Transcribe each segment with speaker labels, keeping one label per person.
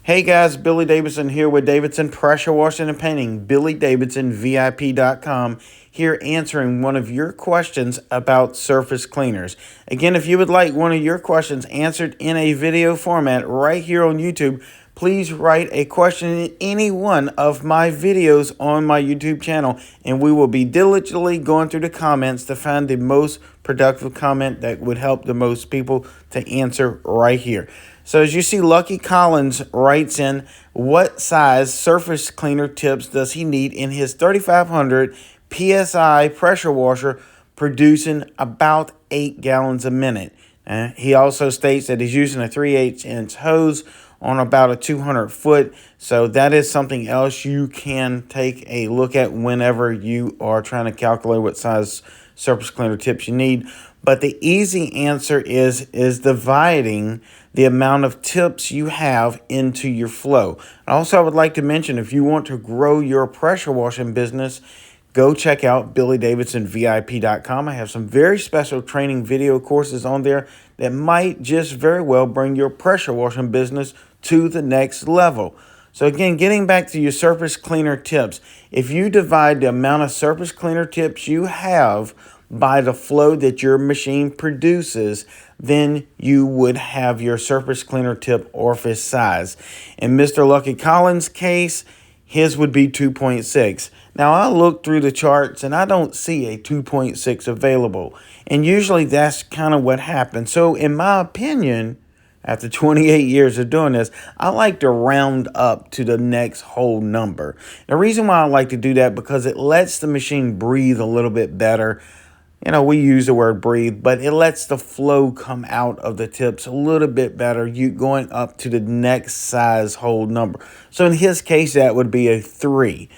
Speaker 1: Hey guys, Billy Davidson here with Davidson Pressure Washing and Painting, BillyDavidsonVIP.com, here answering one of your questions about surface cleaners. Again, if you would like one of your questions answered in a video format right here on YouTube, please write a question in any one of my videos on my YouTube channel, and we will be diligently going through the comments to find the most productive comment that would help the most people to answer right here. So as you see, Lucky Collins writes in, what size surface cleaner tips does he need in his 3500 PSI pressure washer producing about 8 gallons a minute? He also states that he's using a 3/8 inch hose on about a 200 foot. So that is something else you can take a look at whenever you are trying to calculate what size surface cleaner tips you need. But the easy answer is dividing the amount of tips you have into your flow. Also, I would like to mention, if you want to grow your pressure washing business, go check out BillyDavidsonVIP.com. I have some very special training video courses on there that might just very well bring your pressure washing business to the next level. So again, getting back to your surface cleaner tips, if you divide the amount of surface cleaner tips you have by the flow that your machine produces, then you would have your surface cleaner tip orifice size. In Mr. Lucky Collins' case, his would be 2.6. Now, I looked through the charts and I don't see a 2.6 available. And usually that's kind of what happens. So in my opinion, after 28 years of doing this, I like to round up to the next whole number. The reason why I like to do that, because it lets the machine breathe a little bit better. You know, we use the word breathe, but it lets the flow come out of the tips a little bit better. You going up to the next size whole number. So in his case, that would be a 3,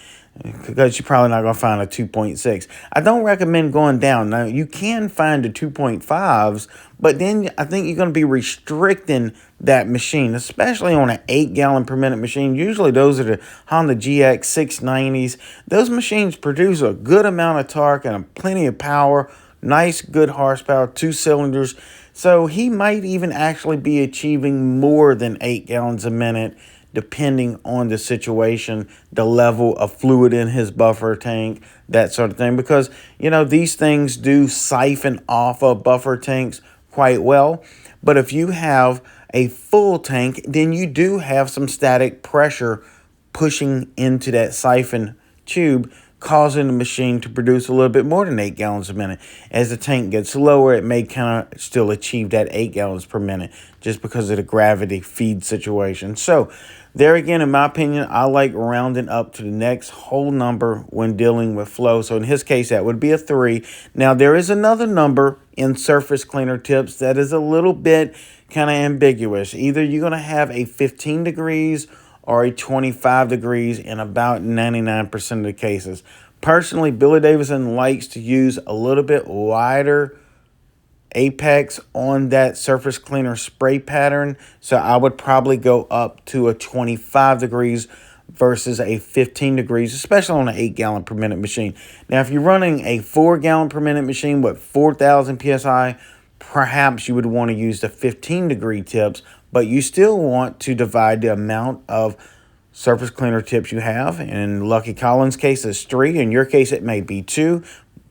Speaker 1: because you're probably not going to find a 2.6. I don't recommend going down. Now, you can find the 2.5s, but then I think you're going to be restricting that machine, especially on an 8-gallon per minute machine. Usually those are the Honda GX 690s. Those machines produce a good amount of torque and plenty of power, nice, good horsepower, 2 cylinders. So he might even actually be achieving more than 8 gallons a minute, depending on the situation, the level of fluid in his buffer tank, that sort of thing. Because, you know, these things do siphon off of buffer tanks quite well. But if you have a full tank, then you do have some static pressure pushing into that siphon tube, causing the machine to produce a little bit more than 8 gallons a minute. As the tank gets lower, it may kind of still achieve that 8 gallons per minute just because of the gravity feed situation. So there again, in my opinion, I like rounding up to the next whole number when dealing with flow. So in his case, that would be a 3. Now, there is another number in surface cleaner tips that is a little bit kind of ambiguous. Either you're going to have a 15 degrees or a 25 degrees in about 99% of the cases. Personally, Billy Davidson likes to use a little bit wider apex on that surface cleaner spray pattern. So I would probably go up to a 25 degrees versus a 15 degrees, especially on an 8-gallon per minute machine. Now, if you're running a 4-gallon per minute machine with 4,000 PSI, perhaps you would want to use the 15-degree tips, but you still want to divide the amount of surface cleaner tips you have. In Lucky Collins' case, it's 3. In your case, it may be 2.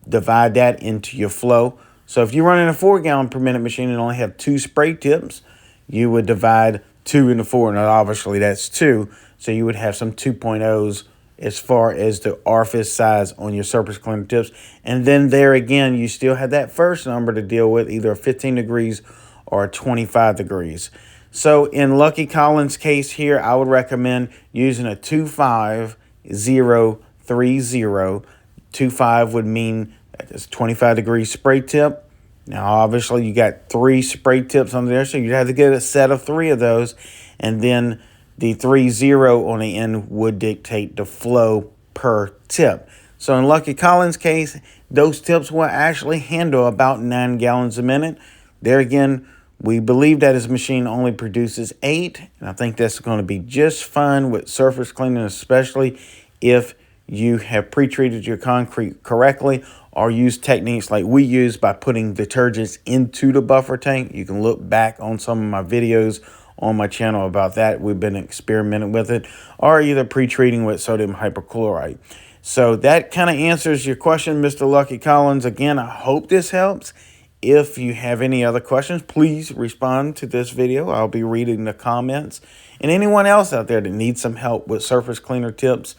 Speaker 1: Divide that into your flow. So if you're running a 4-gallon per minute machine and only have 2 spray tips, you would divide 2 into 4. Now, obviously, that's 2. So you would have some 2.0s as far as the orifice size on your surface cleaner tips. And then there again, you still have that first number to deal with, either a 15 degrees or a 25 degrees. So in Lucky Collins' case here, I would recommend using a 25030. 25 would mean it's 25 degree spray tip. Now, obviously, you got 3 spray tips on there, so you'd have to get a set of 3 of those. And then the 30 on the end would dictate the flow per tip. So in Lucky Collins' case, those tips will actually handle about 9 gallons a minute. There again, we believe that his machine only produces 8, and I think that's going to be just fine with surface cleaning, especially if you have pre-treated your concrete correctly or use techniques like we use by putting detergents into the buffer tank. You can look back on some of my videos on my channel about that. We've been experimenting with it, or either pre-treating with sodium hypochlorite. So that kind of answers your question, Mr. Lucky Collins. Again, I hope this helps. If you have any other questions, please respond to this video. I'll be reading the comments. And anyone else out there that needs some help with surface cleaner tips,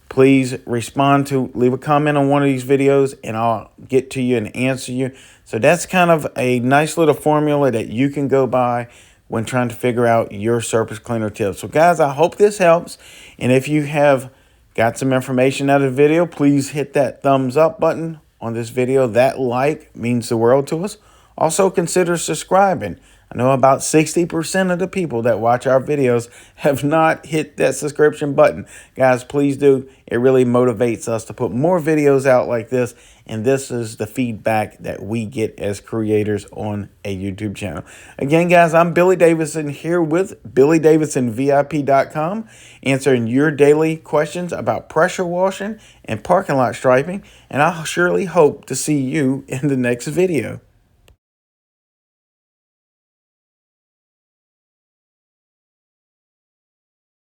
Speaker 1: please leave a comment on one of these videos and I'll get to you and answer you. So that's kind of a nice little formula that you can go by when trying to figure out your surface cleaner tips. So guys, I hope this helps. And if you have got some information out of the video, please hit that thumbs up button on this video. That like means the world to us. Also consider subscribing. I know about 60% of the people that watch our videos have not hit that subscription button. Guys, please do. It really motivates us to put more videos out like this. And this is the feedback that we get as creators on a YouTube channel. Again, guys, I'm Billy Davidson here with BillyDavidsonVIP.com, answering your daily questions about pressure washing and parking lot striping. And I'll surely hope to see you in the next video.